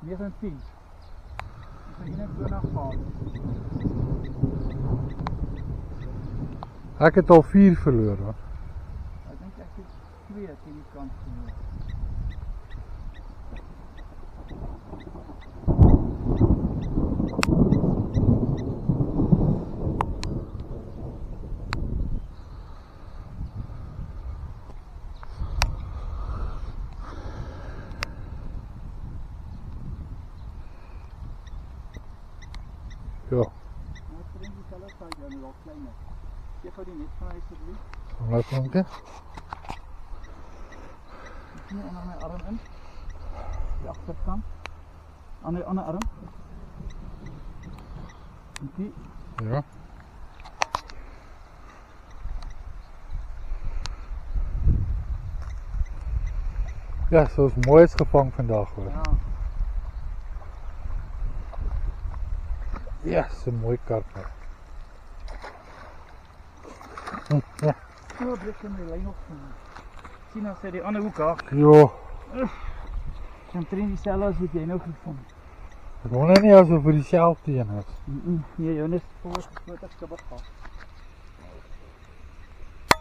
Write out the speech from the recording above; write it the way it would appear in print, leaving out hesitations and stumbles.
19. Ek gaan 21 gehad. Ek het al 4 verloor hoor. Ek dink ek het 2 teen die kant verloor. Ja. Nou, ek dink die selfde side jou nou al kleiner. Geef gou die net van hy asseblief. Kom nou kom ek. Sien jy onder my arm in? Die agterkant. Aan die ander arm. Die. Ja. Ja, soos mooi is gevang vandag hoor. Ja. Ja, so 'n mooi karp. Ja. So breek my lyn op van. Sien as hy die ander hoek haak. Jo. Dan train dieselfde as wat jy nou gevang. Ek wonder nie as we vir dieselfde een is. Nee, jou is voor 20 kabat gehad.